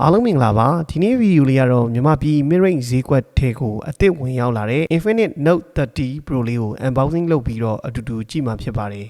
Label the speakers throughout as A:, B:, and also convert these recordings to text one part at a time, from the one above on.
A: အားလုံးမင်္ဂလာပါဒီနေ့ဗီဒီယိုလေးကတော့မြန်မာပြည် mid-range ဈေးကွက်ထဲကိုအသစ်ဝင်ရောက်လာတဲ့ iNfinix Note 30 Pro လေးကို unboxing လုပ်ပြီးတော့အတူတူကြည့်မှာဖြစ်ပါတယ်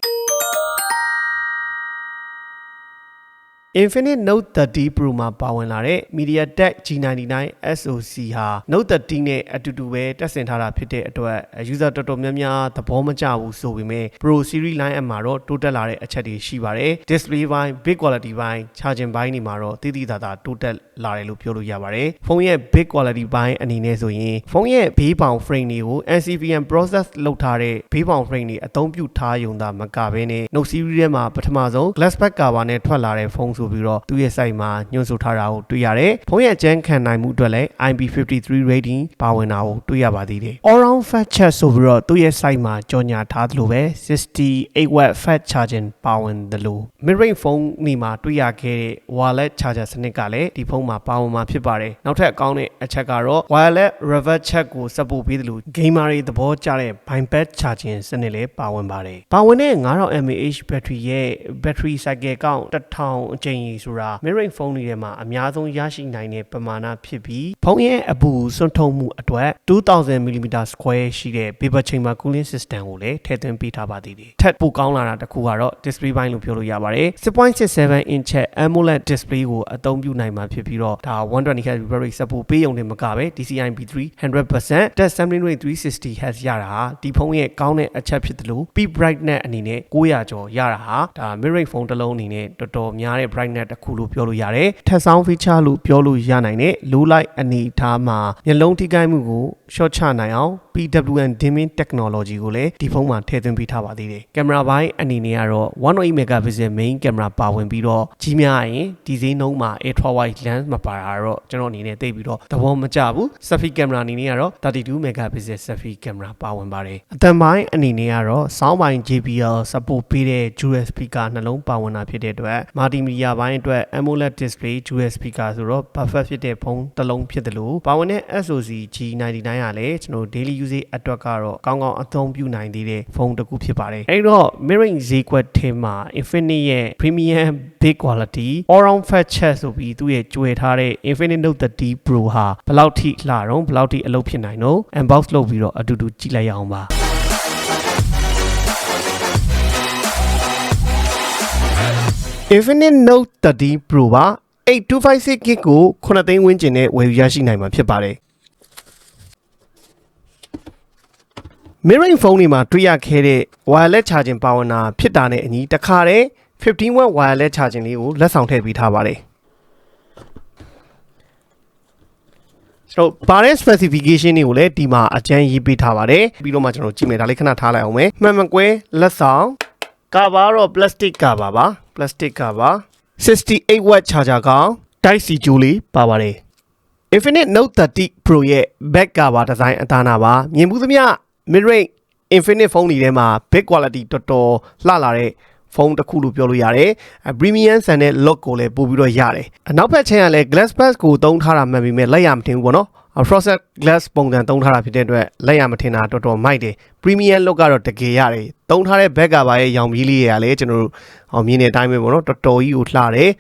A: iNfinix Note 30 Pro မှာပါဝင်လာတဲ့ MediaTek G99 SoC ဟာ Note 30နဲ့အတူတူပဲတက်ဆင်ထားတာဖြစ်တဲ့အတွက် user တော်တော်များများသဘောမကျဘူးဆိုပေမဲ့ Pro Series line up မှာတော့တိုးတက်လာတဲ့အချက်တွေရှိပါတယ် Display ဘိုင်း Big Quality ဘိုင်း Charging ဘိုင်းတွေမှာတော့တိတိသာသာတိုးတက်လာတယ်လို့ပြောလို့ရပါတယ်ဖုန်းရဲ့ Big Quality ဘိုင်းအနေနဲ့ဆိုရင်ဖုန်းရဲ့ဘေးပေါင် frame တွေကို NCPM process လုပ်ထားတဲ့ဘေးပေါင် frame တွေအသုံးပြုထားရုံသာမကဘဲနဲ့ Note Series ထဲမှာပထမဆုံး Glass back cover နဲ့ထွက်လာတဲ့ဖုန်းဆိုပြီးတော့သူ့ရဲ့ site မှာညွှန်းဆိုထားတာကိုတွေ့ရတယ်။ဖုန်းရဲ့အကျန်းခံနိုင်မှုအတွက်လည်း IP53 rating ပါဝင်တာကိုတွေ့ရပါသေးတယ်။ All round fast charge ဆိုပြီးတော့သူ့ရဲ့ site မှာကြော်ညာထားသလိုပဲ 68W fast charging ပါဝင်သလို mid-range ဖုန်းနေမှာတွေ့ရခဲ့တဲ့ wireless charger စနစ်ကလည်းဒီဖုန်းမှာပါဝင်မှာဖြစ်ပါတယ်။နောက်ထပ်အကောင်းတဲ့အချက်ကတော့ wireless reverse check ကို support ပေးသလို gamer တွေသဘောကျတဲ့ bypass charging စနစ်လည်းပါဝင်ပါတယ်။ပါဝင်တဲ့ 9000 mAh battery ရဲ့ battery cycle ကောင့်1000အကြိမ်ဆိုတာ mid-range ဖုန်းတွေထဲမှာအများဆုံးရရှိနိုင်တဲ့ပမာဏဖြစ်ပြီးဖုန်းရဲ့အပူစွန့်ထုတ်မှုအတွက် 2000mm square ရှိတဲ့ vapor chamber cooling system ကိုလည်းထည့်သွင်းပေးထားပါသေးတယ်။ထပ်ပိုကောင်းလာတာတစ်ခုကတော့ display ဘိုင်းလို့ပြောလို့ရပါတယ်။ 6.67 inch AMOLED display ကိုအသုံးပြုနိုင်မှာဖြစ်ပြီးတော့ဒါ 120Hz refresh rate support ပေးရုံနဲ့မကပဲ DCI-P3 100% touch sampling rate 360Hz ရတာဟာဒီဖုန်းရဲ့ကောင်းတဲ့အချက်ဖြစ်သလို peak brightness အနေနဲ့900ကျော်ရတာဟာဒါ mid-range ဖုန်းတစ်လုံးအနေနဲ့တော်တော်များတဲ့ brightness တစ်ခုလို့ပြောလို့ရတယ်ထပ်ဆောင် feature လို့ပြောလို့ရနိုင်တဲ့ low light အနေထားမှာမျက်လုံးထိခိုက်မှုကို short ချနိုင်အောင် PWM dimming technology ကိုလည်းဒီဖုန်းမှာထည့်သွင်းပေးထားပါသေးတယ်ကင်မရာပိုင်းအနေနဲ့ကတော့ 108 megapixel main camera ပါဝင်ပြီးတော့ကြီးများရင်ဒီဈေးနှုန်းမှာ ultra wide lens မပါတာတော့ကျွန်တော်အနေနဲ့သိပြီးတော့သဘောမကျဘူး selfie camera အနေနဲ့ကတော့32 megapixel selfie camera ပါဝင်ပါတယ်အသံပိုင်းအနေနဲ့ကတော့ sound ပိုင်း JBL support ပေးတဲ့ dual speaker နှလုံးပါဝင်တာဖြစ်တဲ့အတွက် multimedia ဘိုင်းအတွက် AMOLED display dual speaker ဆိုတော့ perfect ဖြစ်တဲ့ဖုန်းတစ်လုံးဖြစ်တယ်လို့ပါဝင်တဲ့ SoC G99 ကလည်းကျွန်တော် daily usage အတွက်ကတော့ကောင်းကောင်းအသုံးပြုနိုင်သေးတဲ့ဖုန်းတစ်ခုဖြစ်ပါတယ်အဲ့တော့ mid-range ဈေးကွက်ထဲမှာ iNfinix ရဲ့ premium big quality all round fast charge ဆိုပြီးသူ့ရဲ့ကြွယ်ထားတဲ့ iNfinix Note 30 Pro ဟာဘယ်လောက်ထိလှတော့ဘယ်လောက်ထိအလုပ်ဖြစ်နိုင်တော့ unbox လုပ်ပြီးတော့အတူတူကြည့်လိုက်ရအောင်ပါiNfinix Note 30 Pro ပါ8256GB ကို9သိန်းဝန်းကျင်နဲ့ဝယ်ယူရရှိနိုင်မှာဖြစ်ပါတယ်mid-range ဖုန်းတွေမှာတွေ့ရခဲ့တဲ့ wireless charging ပါဝင်တာဖြစ်တာနဲ့အညီတခါတည်း 15W wireless charging လေးကိုလက်ဆောင်ထည့်ပေးထားပါတယ်ကျွန်တော်ပါတဲ့ specification တွေကိုလည်းဒီမှာအကျန်းရေးပေးထားပါတယ်ပြီးတော့မှကျွန်တော်ကြည့်မယ်ဒါလေးခဏထားလိုက်အောင်မယ်မှန်မကွဲလက်ဆောင်ကာဘာတော့ plastic ကာဘာပါ plastic ကာဘာ 68W charger ကောင် Type C ဂျိုးလေးပါပါတယ် iNfinix Note 30 Pro ရဲ့ back cover design အသားနာပါမြင်မှုသမျှ mid-range iNfinix ဖုန်းတွေထဲမှာ big quality တော်တော်လှလာတဲ့ဖုန်းတစ်ခုလို့ပြောလို့ရတယ် premium ဆန်တဲ့ look ကိုလည်းပို့ပြီးတော့ရတယ်အနောက်ဘက်ခြမ်းကလည်း glass back ကိုသုံးထားတာမှန်ပေမဲ့လက်ရမထင်ဘူးပေါ့နော်frosted glass ပုံစံသုံးထားတာဖြစ်တဲ့အတွက်လက်ရမထင်တာတော်တော်မိုက်တယ် premium look ကတော့တကယ်ရတယ်သုံးထားတဲ့ back cover ရဲ့ရောင်ကြီးလေးတွေကလည်းကျွန်တော်တို့မြင်တဲ့အတိုင်းပဲပေါ့နော်တော်တော်ကြီးကိုလှတယ်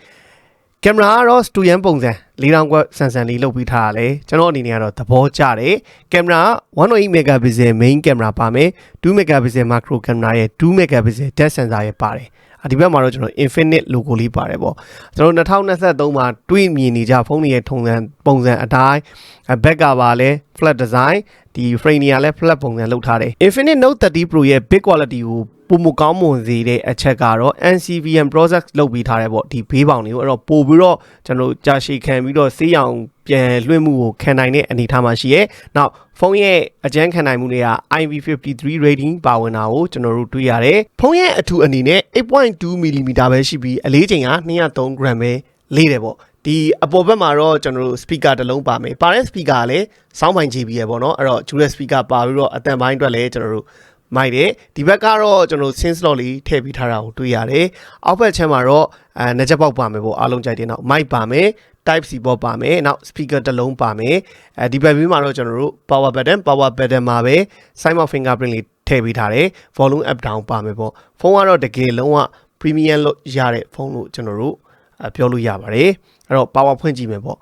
A: ကင်မရာကတော့ student ပုံစံ4000 watt ဆန်ဆန်လေးလုပ်ပြီးထားရတယ်ကျွန်တော်အနေနဲ့ကတော့သဘောကျတယ်ကင်မရာ108 megapixel main camera ပါမယ်2 megapixel macro camera ရဲ့2 megapixel depth sensor ရဲ့ပါတယ်ဒီဘက်မှာတော့ကျွန်တော် iNfinix logo လေးပါတယ်ပေါ့ကျွန်တော်2023မှာတွေ့မြင်နေကြဖုန်းတွေရဲ့ထုံစံပုံစံအတိုင်း back cover လဲ flat design ဒီ frame တွေကလည်း flat ပုံစံလုပ်ထားတယ် iNfinix Note 30 Pro ရဲ့ big quality ကိုပုံမကောင်းမွန်စေတဲ့အချက်ကတော့ NCPM process လုပ်ပြီးထားတယ်ပေါ့ဒီဘေးပေါင်တွေကိုအဲ့တော့ပို့ပြီးတော့ကျွန်တော်ကြာရှည်ခံပြီးတော့ဆေးရောင်ပြန်လွှင့်မှုကိုခံနိုင်တဲ့အနေအထားမှာရှိရဲ။နောက်ဖုန်းရဲ့အကျန်းခံနိုင်မှုတွေက IP53 rating ပါဝင်တာကိုကျွန်တော်တို့တွေ့ရတယ်။ဖုန်းရဲ့အထူအနေနဲ့ 8.2mm ပဲရှိပြီးအလေးချိန်က203 gram ပဲလေးတယ်ပေါ့။ဒီအပေါ်ဘက်မှာတော့ကျွန်တော်တို့ speaker တစ်လုံးပါမယ်။ပါတဲ့ speaker ကလည်း sound ပိုင်း JBL ပေါ့နော်။အဲ့တော့ dual speaker ပါပြီးတော့အသံပိုင်းအတွက်လည်းကျွန်တော်တို့မိုက်တယ်ဒီဘက်ကတော့ကျွန်တော် sync slot လေးထည့်ပေးထားတာကိုတွေ့ရတယ်အောက်ဘက်ချမ်းမှာတော့နှက်ချက်ပေါက်ပါမယ်ပေါ့အားလုံးကြိုက်တယ်နောက် mic ပါမယ် type C ပေါ့ပါမယ်နောက် speaker တစ်လုံးပါမယ်ဒီဘက်ပြီးမှာတော့ကျွန်တော်တို့ power button မှာပဲ side of fingerprint လေးထည့်ပေးထားတယ် volume up down ပါမယ်ပေါ့ဖုန်းကတော့တကယ်လုံးဝ premium လို့ရတဲ့ဖုန်းလို့ကျွန်တော်တို့ပြောလို့ရပါတယ် အဲ့တော့ power ဖွင့်ကြည့်မယ်ပေါ့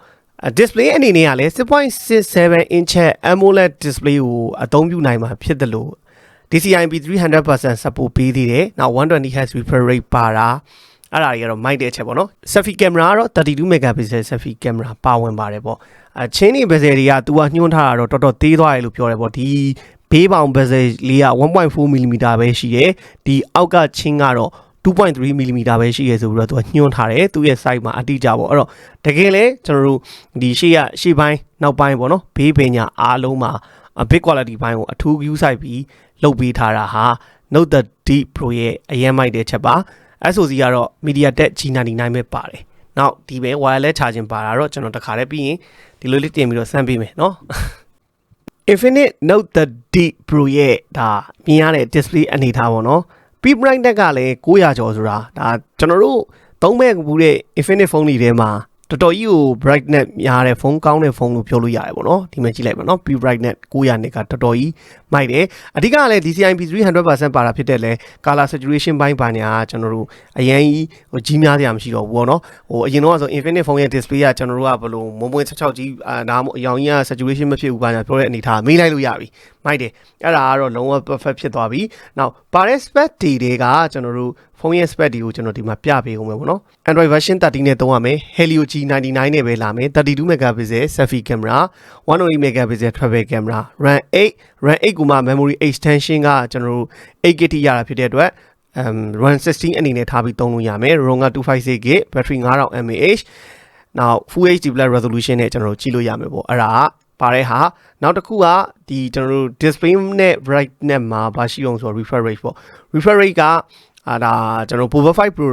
A: display အနေနဲ့ကလည်း 6.67 inch AMOLED display ကိုအသုံးပြုနိုင်မှာဖြစ်တယ်လို့ DCI-P 300% support ပေးသေးတယ်နောက် 120Hz refresh rate ပါတာအဲ့ဒါတွေကတော့မိုက်တဲ့အချက်ပေါ့နော် selfie camera ကတော့ 32 megapixel selfie camera ပါဝင်ပါတယ်ပေါ့ချင်းနေ bezel တွေက तू ကညွှန်းထားတာတော့တော်တော်သေးသွားတယ်လို့ပြောတယ်ပေါ့ဒီဘေးပေါင် bezel လေးက 1.4 mm ပဲရှိတယ်ဒီအောက်ကချင်းကတော့ 2.3 mm ပဲရှိရဆိုပြီးတော့ तू ကညွှန်းထားတယ်သူ့ရဲ့ site မှာအတိအကျပေါ့အဲ့တော့တကယ်လဲကျွန်တော်တို့ဒီရှေ့ပိုင်းနောက်ပိုင်းပေါ့နော်ဘေးပင်ညာအားလုံးမှာ big quality ဘိုင်းကိုအထူး view site ပြီးလုပ်ပေးထားတာဟာ Note 30 Pro ရဲ့အရင်မိုက်တဲ့ချက်ပါSoC ကတော့ MediaTek G99 ပဲပါတယ်။နောက်ဒီပဲ wireless charging ပါတာတော့ကျွန်တော်တခါတည်းပြီးရင်ဒီလိုလေးတင်ပြီးတော့စမ်းပေးမယ်နော်။ iNfinix Note 30 Pro ရဲ့ဒါမြင်ရတဲ့ display အနေထားပေါ့နော်။ peak brightness ကလည်း900ကျော်ဆိုတာဒါကျွန်တော်တို့သုံးမဲ့ဘူးတဲ့ iNfinix ဖုန်းတွေထဲမှာတော်တော်ကြီးကို brightness များတဲ့ဖုန်းကောင်းတဲ့ဖုန်းလို့ပြောလို့ရတယ်ပေါ့နော်ဒီမှာကြည့်လိုက်ပါနော် peak brightness 900နစ်ကတော်တော်ကြီးမိုက်တယ်အဓိကလည်း DCI-P 300% ပါတာဖြစ်တဲ့လဲ color saturation ဘိုင်းပါညာကျွန်တော်တို့အရင်ကြီးများစရာမရှိတော့ဘူးပေါ့နော်အရင်တော့ဆို Infinix ဖုန်းရဲ့ display ကကျွန်တော်တို့ကဘယ်လိုမုံမွေး66ကြီးဒါမှမဟုတ်အရောင်ကြီးက saturation မဖြစ်ဘူးပါညာပြောတဲ့အနေထားမေးလိုက်လို့ရပြီမိုက်တယ်အဲ့ဒါကတော့လုံးဝ perfect ဖြစ်သွားပြီနောက်ပါတဲ့ spec တွေကကျွန်တော်တို့ဖုန်းရဲ့ spec တွေကိုကျွန်တော်ဒီမှာပြပေးအောင်မယ်ပေါ့နော် Android version 13နဲ့သုံးရမယ် Helio G99 နဲ့ပဲလာမယ်32 megapixel selfie camera 108 megapixel travel camera RAM 8 ကိုမှ memory extension ကကျွန်တော်တို့ 8GB ရတာဖြစ်တဲ့အတွက်RAM 16အနေနဲ့ထားပြီးသုံးလို့ရမယ် ROM က 256GB battery 5000 mAh နောက် Full HD Plus resolution နဲ့ကျွန်တော်တို့ကြည့်လို့ရမယ်ပေါ့အဲ့ဒါပါတဲ့ဟာနောက်တစ်ခုကဒီကျွန်တော်တို့ display နဲ့ brightness မှာဘာရှိအောင်ဆိုတော့ refresh rate ပေါ့ refresh rate ကဒါကျွန်တော် Power 5 Pro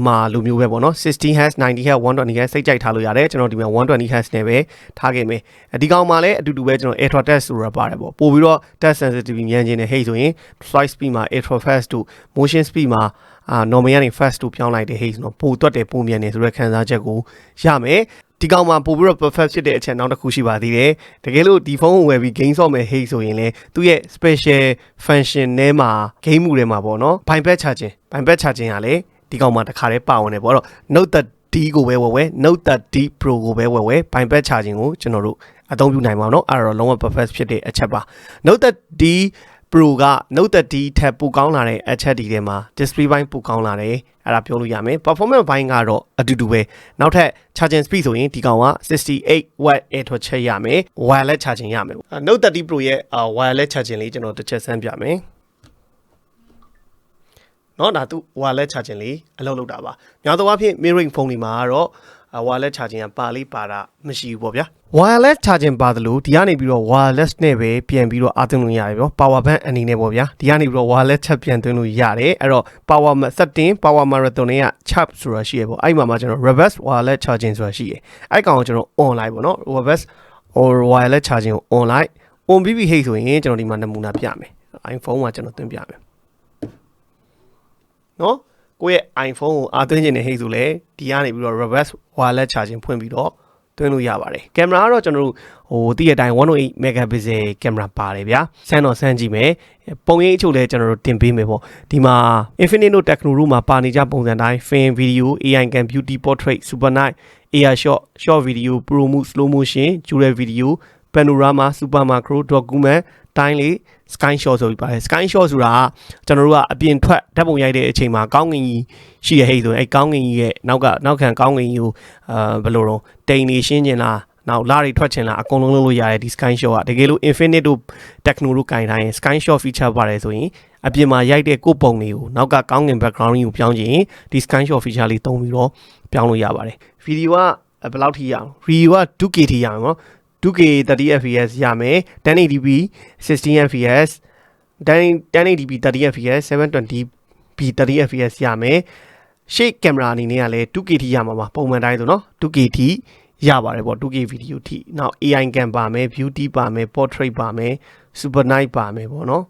A: မှာလိုမျိုးပဲပေါ့နော် 60Hz 90Hz 120Hz စိတ်ကြိုက်ထားလို့ရတယ်ကျွန်တော်ဒီမှာ 120Hz နဲ့ပဲထားခဲ့မယ်ဒီကောင်မှာလည်းအတူတူပဲကျွန်တော် ultra test ဆိုတာပါတယ်ပေါ့ပို့ပြီးတော့ touch sensitivity မြန်ခြင်းနဲ့ဟိတ်ဆိုရင် swipe speed မှာ ultra fast တို့ motion speed မှာnormal ကနေ fast တို့ပြောင်းလိုက်တဲ့ဟိတ်ဆိုတော့ပိုတွတ်တယ်ပိုမြန်တယ်ဆိုတဲ့ခံစားချက်ကိုရမယ်ဒီကောင်မှာပို့ပြီးတော့ perfect ဖြစ်တဲ့အချက်နောက်တစ်ခုရှိပါသေးတယ်တကယ်လို့ဒီဖုန်းကိုဝယ်ပြီး game ဆော့မယ်ဟိတ်ဆိုရင်လည်းသူ့ရဲ့ special function ထဲမှာ game မှုထဲမှာပေါ့နော် bypass charging ကလည်းဒီကောင်မှာတစ်ခါတည်းပါဝင်တယ်ပေါ့တော့ Note 30 ကိုပဲဝယ် Note 30 Pro ကိုပဲဝယ် bypass charging ကိုကျွန်တော်တို့အသုံးပြုနိုင်ပါတော့အဲ့တော့လုံးဝ perfect ဖြစ်တဲ့အချက်ပါ Note 30 Pro က Note 30 ထက်ပိုကောင်းလာတဲ့အချက်ဒီထဲမှာ display ဘိုင်းပိုကောင်းလာတယ်အဲ့ဒါပြောလို့ရမယ် performance ဘိုင်းကတော့အတူတူပဲနောက်ထပ် charging speed ဆိုရင်ဒီကောင်က 68W AirDrop ချက်ရမယ် wireless charging ရမယ် Note 30 Pro ရဲ့ wireless charging လေးကျွန်တော်တစ်ချက်စမ်းပြမယ်နော်ဒါသူ wireless charging လေးအလုပ်လုပ်တာပါများသောအားဖြင့် mirroring ဖုန်းတွေမှာကတော့ wireless charging ကပါတာမရှိဘူးပေါ့ဗျာ wireless charging ပါတယ်လို့ဒီကနေပြီးတော့ wireless နဲ့ပဲပြန်ပြီးတော့အားသွင်းလို့ရတယ်ပြော power bank အနေနဲ့ပေါ့ဗျာဒီကနေပြီးတော့ wireless ချက်ပြန်သွင်းလို့ရတယ်အဲ့တော့ power setting power marathon တွေက chap ဆိုတာရှိရပေါ့အဲ့မှာမှာကျွန်တော် reverse wireless charging ဆိုတာရှိရအဲ့ကောင်ကိုကျွန်တော် online ပေါ့နော် reverse or wireless charging ကို online on ပြီးပြီဟိတ်ဆိုရင်ကျွန်တော်ဒီမှာနမူနာပြမယ် iPhone မှာကျွန်တော်သွင်းပြမယ်နော်ကိုယ့်ရဲ့ iPhone ကိုအားသွင်းခြင်းနဲ့ဟိတ်ဆိုလဲဒီကနေပြီးတော့ reverse wireless charging ဖွင့်ပြီးတော့သွင်းလို့ရပါတယ်ကင်မရာကတော့ကျွန်တော်တို့တည့်ရတိုင်း108 megapixel ကင်မရာပါတယ်ဗျာစမ်းတော့စမ်းကြည့်မယ်ပုံရိပ်အချို့လဲကျွန်တော်တို့တင်ပေးမယ်ပေါ့ဒီမှာ Infinix Note Techno တို့မှာပါနေကြပုံစံတိုင်း film video AI Cam beauty portrait super night AR short video pro move slow motion dual video panorama super macro document တိုင်းလေး sky shot ဆိုပြီးပါတယ် sky shot ဆိုတာကျွန်တော်တို့ကအပြင်ထွက်ဓာတ်ပုံရိုက်တဲ့အချိန်မှာကောင်းကင်ကြီးရှိရဟိဆိုရင်အဲကောင်းကင်ကြီးရဲ့နောက်ခံကောင်းကင်ကြီးကိုဘယ်လိုတော့တိမ်နေရှင်းကျင်လားနောက်လာတွေထွက်ချင်လားအကုန်လုံးလုပ်လို့ရတယ်ဒီ sky shot ကတကယ်လို့ Infinix တို့ Techno တို့ကင်တိုင်း sky shot feature ပါတယ်ဆိုရင်အပြင်မှာရိုက်တဲ့ကိုပုံတွေကိုနောက်ကကောင်းကင် background ကိုပြောင်းချင်ဒီ sky shot feature လေးသုံးပြီးတော့ပြောင်းလို့ရပါတယ်ဗီဒီယိုကဘယ်လောက်ထိရအောင်ဗီဒီယိုက 2K ထိရအောင်နော်2K 30fps ရမယ် 1080p 16fps 1080p 30fps 720p 30fps ရမယ်ရှေ့ကင်မရာအနေနဲ့ကလည်း 2K ထိရမှာပါပုံမှန်တိုင်းဆိုနော် 2K ထိရပါတယ်ပေါ့ 2K ဗီဒီယိုထိနောက် AI Cam ပါမယ် Beauty ပါမယ် Portrait ပါမယ် Super Night ပါမယ်ပေါ့နော်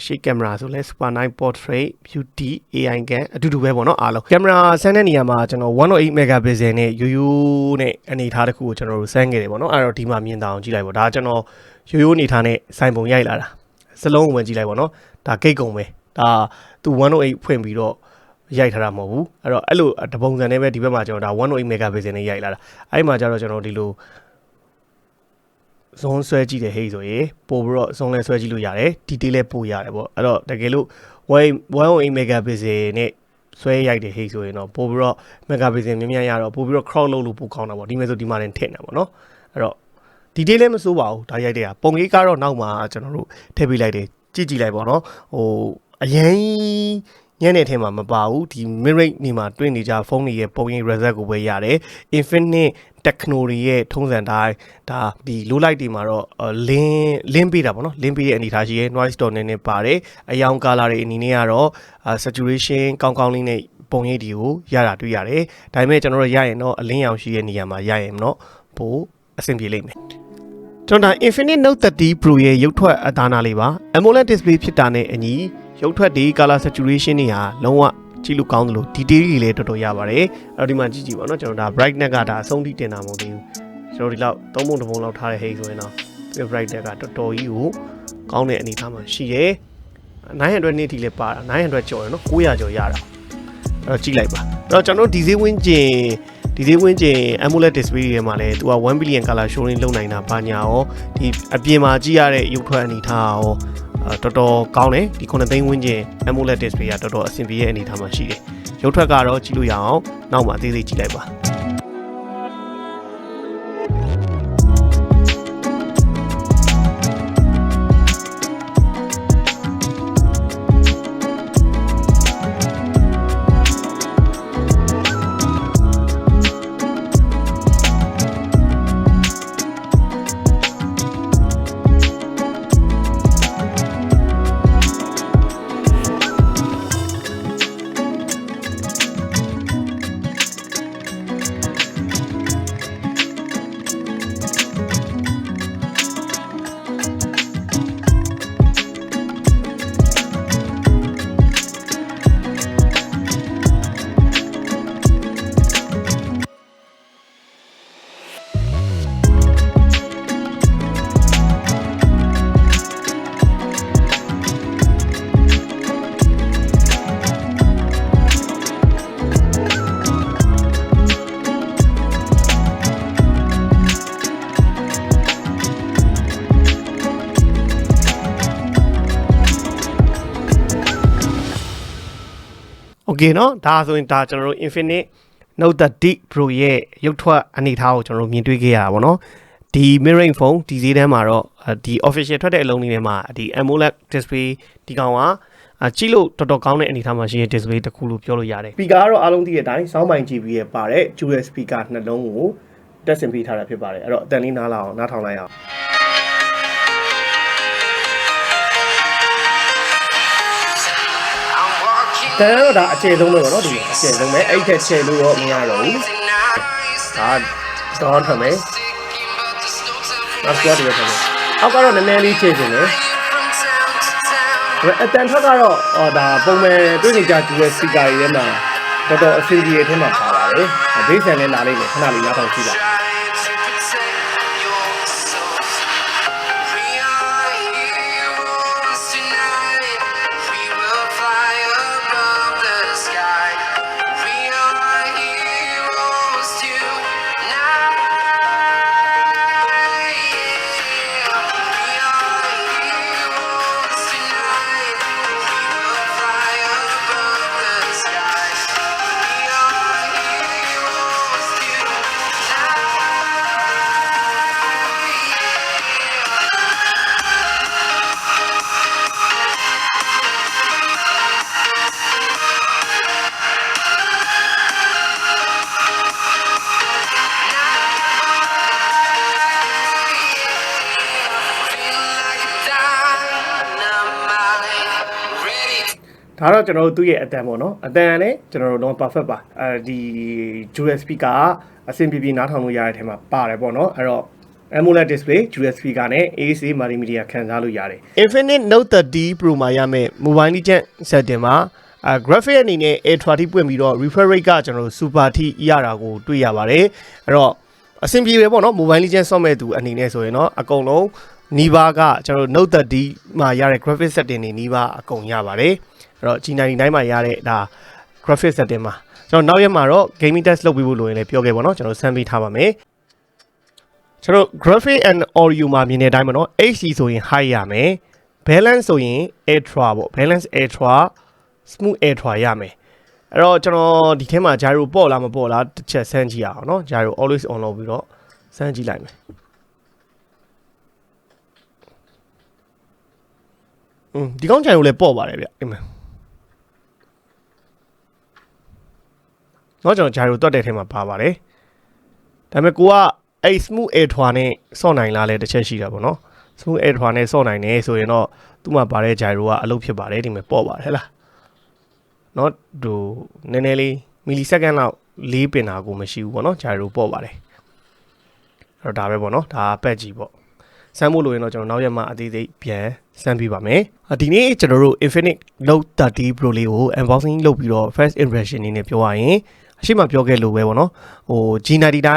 A: ရှေ့ကင်မရာဆိုလဲ Super Night Portrait Beauty AI Cam အတူတူပဲပေါ့နော်အားလုံးကင်မရာဆန်းတဲ့နေရာမှာကျွန်တော်108 megapixel နဲ့ရိုးရိုးနဲ့အနေထားတစ်ခုကိုကျွန်တော်တို့ဆန်းခဲ့တယ်ပေါ့နော်အဲ့တော့ဒီမှာမြင်တာအောင်ကြည့်လိုက်ပေါ့ဒါကျွန်တော်ရိုးရိုးအနေထားနဲ့စိုင်ပုံရိုက်လာတာစလုံးဝင်ကြည့်လိုက်ပေါ့နော်ဒါဂိတ်ကုန်ပဲဒါသူ108ဖွင့်ပြီးတော့ ရိုက်ထားတာမဟုတ်ဘူးအဲ့တော့အဲ့လိုတပုံစံနဲ့ပဲဒီဘက်မှာကျွန်တော်ဒါ108 megapixel နဲ့ရိုက်လာတာအဲ့မှာကျတော့ကျွန်တော်ဒီလို zone ဆွဲကြည့်တယ်ဟေ့ဆိုရင်ပို့ပြီးတော့ zone လဲဆွဲကြည့်လို့ရတယ် detail လဲပို့ရတယ်ပေါ့အဲ့တော့တကယ်လို့108 megapixel နဲ့ဆွဲရိုက်တယ်ဟေ့ဆိုရင်တော့ပို့ပြီးတော့ megapixel မြင်မြန်ရတော့ပို့ပြီးတော့ crop လုပ်လို့ပို့ကောင်းတာပေါ့ဒီမဲ့ဆိုဒီမှာလည်းထည့်နေတာပေါ့နော်အဲ့တော့ detail လဲမစိုးပါဘူးဒါရိုက်တဲ့ကပုံလေးကတော့နောက်မှာကျွန်တော်တို့ထည့်ပေးလိုက်တယ်ကြည့်လိုက်ပေါ့နော်ဟိုအရင်ညနေထဲမှာမပါဘူးဒီ mid range နေမှာတွင်းနေကြဖုန်းတွေရဲ့ပုံရိပ် result ကိုပဲရတယ် infinite technology ရဲ့ထုံးစံတိုင်းဒါဒီ low light တွေမှာတော့လင်းပေးတာပေါ့နော်လင်းပေးတဲ့အနေထားရှိရဲ noise တော့နည်းနည်းပါတယ်အယောင် color တွေအနေနဲ့ကတော့ saturation ကောင်းလေးနဲ့ပုံရိပ်တွေကိုရတာတွေ့ရတယ်ဒါပေမဲ့ကျွန်တော်တို့ရရင်တော့အလင်းရောင်ရှိတဲ့နေရာမှာရရင်တော့ပိုအဆင်ပြေလိမ့်မယ်ကျွန်တော် Infinix Note 30 Pro ရဲ့ရုပ်ထွက်အသားနာလေးပါ AMOLED display ဖြစ်တာနဲ့အညီရုပ်ထွက်ဒီ color saturation တွေဟာလုံးဝကြည့်လို့ကောင်းတယ်လို့ detail တွေလည်းတော်တော်ရပါတယ်အဲ့တော့ဒီမှာကြည့်ပါနော်ကျွန်တော်ဒါ brightness ကဒါအဆုံးထိတင်တာမဟုတ်သေးဘူးကျွန်တော်ဒီလောက်3ပုံ1ပုံလောက်ထားတဲ့ဟိတ်ဆိုရင်တော့ဒီ brightness ကတော်တော်ကြီးကိုကောင်းတဲ့အနေအထားမှာရှိတယ်900နစ်ထိလည်းပါတာ900ကျော်ရနော်900ကျော်ရတာအဲ့တော့ကြည့်လိုက်ပါအဲ့တော့ကျွန်တော်ဒီဈေးဝင်းကျင်AMOLED display တွေမှာလည်းသူက1 billion color showing လုပ်နိုင်တာဘာညာရောဒီအပြင်မှာကြည့်ရတဲ့ရုပ်ထွက်အနေထားရောတော်တော်ကောင်းတယ်ဒီ9သိန်းဝန်းကျင် AMOLED display ကတော်တော်အဆင်ပြေတဲ့အနေထားမှာရှိတယ်ရုပ်ထွက်ကတော့ကြည့်လို့ရအောင်နောက်မှာအသေးစိတ်ကြည့်လိုက်ပါโอเคเนาะဒါဆိုရင်ဒါကျွန်တော်တို့ Infinix Note 30 Pro ရဲ့ရုပ်ထွက်အနေထားကိုကျွန်တော်တို့မြင်တွေ့ခဲ့ရတာပေါ့နော်ဒီ mirroring phone ဒီဈေးတန်းမှာတော့ဒီ official ထွက်တဲ့အလုံးလေးထဲမှာဒီ AMOLED display ဒီကောင်ကကြည့်လို့တော်တော်ကောင်းတဲ့အနေအထားမှာရှိတဲ့ display တစ်ခုလို့ပြောလို့ရတယ် speaker ကတော့အားလုံးသိတဲ့အတိုင်း sound by GB ရဲ့ပါတဲ့ dual speaker နှလုံးကိုတက်ဆင်ပေးထားတာဖြစ်ပါတယ်အဲ့တော့အတန်လေးနားထောင်လိုက်အောင်တန်တော့ဒါအခြေဆုံးပဲပေါ့နော်ဒီအခြေဆုံးပဲအဲ့ထက်ချဲလို့တော့မရတော့ဘူးဒါတော့ထမယ်နောက်ကြရတယ်ထမယ်အောက်ကတော့နည်းနည်းလေးချဲနေတယ်အတန်ထက်ကတော့ဒါပုံမှန်တွေ့နေကြကြည့်တဲ့ speaker တွေထဲမှာတော်တော်အဆင်ပြေတဲ့အထက်မှာပါပါတယ်ဘေးဆန်နဲ့လာလိုက်မယ်ခဏလေးနားထောင်ကြည့်ပါဒါတော့ကျွန်တော်တို့သူ့ရဲ့အတန်ပေါ့နော်အတန်ကလည်းကျွန်တော်တို့တော့ perfect ပါဒီ dual speaker ကအဆင်ပြေပြေနားထောင်လို့ရတဲ့အထဲမှာပါတယ်ပေါ့နော်အဲ့တော့ AMOLED display dual speaker နဲ့ AC multimedia ခံစားလို့ရတယ် Infinix Note 30 Pro မှာရမယ့် mobile legend setting မှာgraphic အနေနဲ့ ultra ထိပွင့်ပြီးတော့ refresh rate ကကျွန်တော်တို့ super ထိရတာကိုတွေ့ရပါတယ်အဲ့တော့အဆင်ပြေပဲပေါ့နော် mobile legend ဆော့မဲ့သူအနေနဲ့ဆိုရင်တော့အကုန်လုံးနီးပါးကကျွန်တော်တို့ Note 30မှာရတဲ့ graphic setting တွေနီးပါးအကုန်ရပါတယ်အဲ့တော့ G99 မှာရတဲ့ဒါ graphic setting မှာကျွန်တော်နောက်ရက်မှာတော့ gaming test လုပ်ပြီးဖို့လိုရင်လည်းပြောခဲ့ပါတော့ကျွန်တော်စမ်းပေးထားပါမယ်ကျွန်တော် graphic and audio မှာမြင်တဲ့အတိုင်းပါနော် HD ဆိုရင် high ရမယ် balance ဆိုရင် ultra ပေါ့ balance ultra smooth ultra ရမယ်အဲ့တော့ကျွန်တော်ဒီထဲမှာ gyro ပေါ့လားမပေါ့လားတစ်ချက်စမ်းကြည့်ရအောင်နော် gyro always on လုပ်ပြီးတော့စမ်းကြည့်လိုက်မယ်ဒီကောင်း gyro လည်းပေါ့ပါတယ်ဗျအိမ်မှာနော်ကျွန်တော် gyro တွက်တဲ့ထဲမှာပါပါတယ်ဒါပေမဲ့ကိုကအဲ့ smooth ultra နဲ့စော့နိုင်လားလဲတစ်ချက်ရှိတာပေါ့နော် smooth ultra နဲ့စော့နိုင်တယ်ဆိုရင်တော့သူ့မှာပါတဲ့ gyro ကအလုပ်ဖြစ်ပါတယ်ဒီမှာပေါ့ပါတယ်ဟဲ့လားနော်ဟိုနည်းနည်းလေးမီလီစက္ကန့်လောက်4ပင်တာကိုမရှိဘူးပေါ့နော် gyro ပေါ့ပါတယ်အဲ့တော့ဒါပဲပေါ့နော်ဒါပက်ကြီးပေါ့စမ်းဖို့လိုရင်တော့ကျွန်တော်နောက်ရက်မှအသေးစိတ်ပြန်စမ်းပြပါမယ်ဒီနေ့ကျွန်တော်တို့ Infinix Note 30 Pro လေးကို unboxing လုပ်ပြီးတော့ first impression နေနဲ့ပြောရရင်အရှိမပြောခဲ့လို့ပဲပေါ့နော်ဟို G99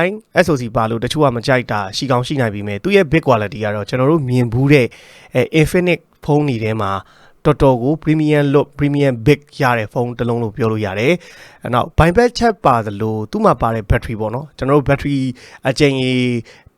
A: SoC ပါလို့တချို့ကမကြိုက်တာရှိကောင်းရှိနိုင်ပြီမဲ့သူရဲ့ bit quality ကတော့ကျွန်တော်တို့မြင်ဘူးတဲ့Infinix ဖုန်းတွေထဲမှာတော်တော်ကို premium look premium big ရတဲ့ဖုန်းတစ်လုံးလို့ပြောလို့ရတယ်အဲ့တော့ bypass chat ပါသလိုသူ့မှာပါတဲ့ battery ပေါ့နော်ကျွန်တော်တို့ battery အကျဉ်းကြီး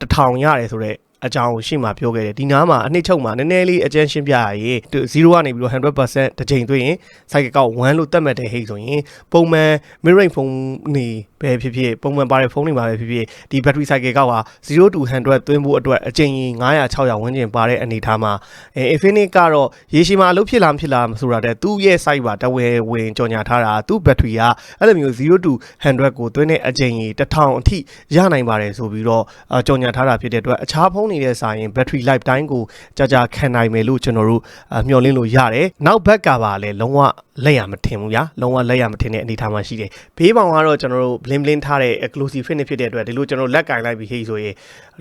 A: 1000ရတယ်ဆိုတော့အကြောင်းရှင်းမှာပြောခဲ့တယ်ဒီနားမှာအနှစ်ချုပ်မှာနည်းနည်းလေးအကျဉ်းရှင်းပြရရင်0ကနေပြီးတော့ 100% တစ်ချိန်သွင်းရင် cycle ကောက်1လို့သတ်မှတ်တဲ့ဟိတ်ဆိုရင်ပုံမှန် mid range ဖုန်းနေပဲဖြစ်ဖြစ်ပုံမှန်ပါတဲ့ဖုန်းတွေမှာပဲဖြစ်ဖြစ်ဒီ battery cycle ကောက်ဟာ0 to 100သွင်းဖို့အတွက်အချိန်ကြီး900 600ဝန်းကျင်ပါတဲ့အနေထားမှာInfinix ကတော့ရေရှည်မှာအလုပ်ဖြစ်လားမဖြစ်လားဆိုတာတဲ့သူ့ရဲ့ site ပါတဝဲဝင်ကြော်ညာထားတာသူ့ battery ကအဲ့လိုမျိုး0 to 100ကိုသွင်းတဲ့အချိန်ကြီး1000အထိရနိုင်ပါတယ်ဆိုပြီးတော့ကြော်ညာထားတာဖြစ်တဲ့အတွက်အခြားဖုန်းနေတဲ့ဆိုင်ရင် battery life time ကိုကြာခံနိုင်မယ်လို့ကျွန်တော်တို့မျှော်လင့်လို့ရတယ်နောက်ဘက်ကပါလဲလုံးဝလက်ရမထင်ဘူးညာလုံးဝလက်ရမထင်တဲ့အနေထားမှာရှိတယ်ဘေးပေါင်ကတော့ကျွန်တော်တို့ bling ထားတဲ့ exclusive finish ဖြစ်တဲ့အတွက်ဒီလိုကျွန်တော်လက်ကင်လိုက်ပြီးဟိဆိုရင်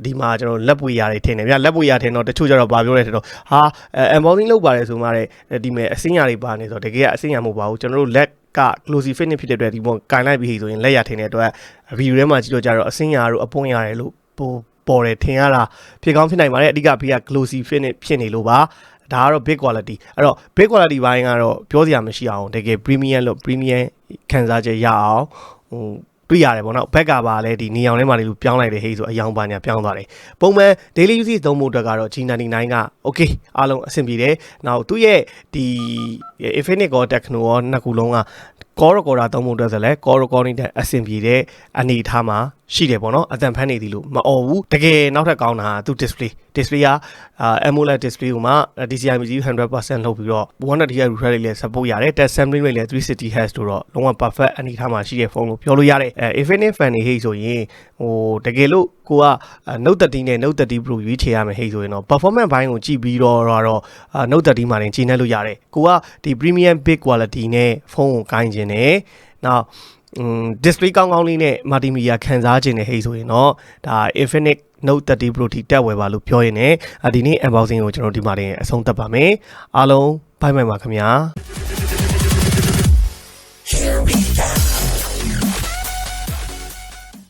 A: ဒီမှာကျွန်တော်လက်ပွေရတယ်ထင်တယ်ဗျလက်ပွေရထင်တော့တချို့ကျတော့ဗာပြောတယ်ထင်တော့ဟာ unboxing လုပ်ပါတယ်ဆိုမှတဲ့ဒီမဲ့အစင်းရတွေပါနေဆိုတော့တကယ်ကအစင်းရမဟုတ်ပါဘူးကျွန်တော်တို့လက်က exclusive finish ဖြစ်တဲ့အတွက်ဒီပေါ်ကင်လိုက်ပြီးဟိဆိုရင်လက်ရထင်တဲ့အတွက်ဗီဒီယိုထဲမှာကြည့်တော့ကြတော့အစင်းရတို့အပွင့်ရတယ်လို့ပေါ်တယ်ထင်ရတာဖြစ်ကောင်းဖြစ်နိုင်ပါတယ်အဓိကဘေးက glossy finish ဖြစ်နေလို့ပါဒါကတော့ big quality အဲ့တော့ big quality ဘိုင်းကတော့ပြောစရာမရှိအောင်တကယ် premium လို့ premium ခံစားချက်ရအောင်ဟိုတွေ့ရတယ်ပေါ့နော်ဘက်ကပါလဲဒီနေအောင်ထဲမှာလေးလို့ပြောင်းလိုက်တဲ့ဟိဆိုအယောင်ပါညာပြောင်းသွားတယ်ပုံမှန် daily usage သုံးဖို့အတွက်ကတော့ G99 က okay အားလုံးအဆင်ပြေတယ်နောက်သူ့ရဲ့ဒီ Infinix ကော Techno ရောနှစ်ခုလုံးကCore recorder သုံးဖို့အတွက်ဆိုလဲ Core recording တဲ့အဆင်ပြေတဲ့အနေအထားမှာရှိတယ်ပေါ့နော်အသံဖမ်းနေသည်လို့မအော်ဘူးတကယ်နောက်ထပ်ကောင်းတာသူ displayကAMOLED display ကိုမှ DCI MCU 100% လုပ်ပြီးတော့ 100Hz refresh rate လည်း support ရတယ် touch sampling rate လည်း 360Hz လို့တော့လုံးဝ perfect အနေအထားမှာရှိတဲ့ဖုန်းလို့ပြောလို့ရတယ်Infinix fan တွေဟိဆိုရင်ဟိုတကယ်လို့ကိုက Note 30 နဲ့ Note 30 Pro ရွေးချယ်ရမယ်ဟိဆိုရင်တော့ performance ဘိုင်းကိုကြည့်ပြီးတော့Note 30မှာတင်ချိန်နဲ့လို့ရတယ်ကိုကဒီ premium big quality နဲ့ဖုန်းကိုကိုင်းခြင်းနဲ့နောက်display ကောင်းကောင်းလေးနဲ့ multimedia ခံစားခြင်းနဲ့ဟိဆိုရင်တော့ဒါ Infinix Note 30 Pro ထိတက်ဝယ်ပါလို့ပြောရင်လည်းဒီနေ့ unboxing ကိုကျွန်တော်ဒီမှာတင်အဆုံးသတ်ပါမယ်အားလုံးဘိုင်ပါခင်ဗျာ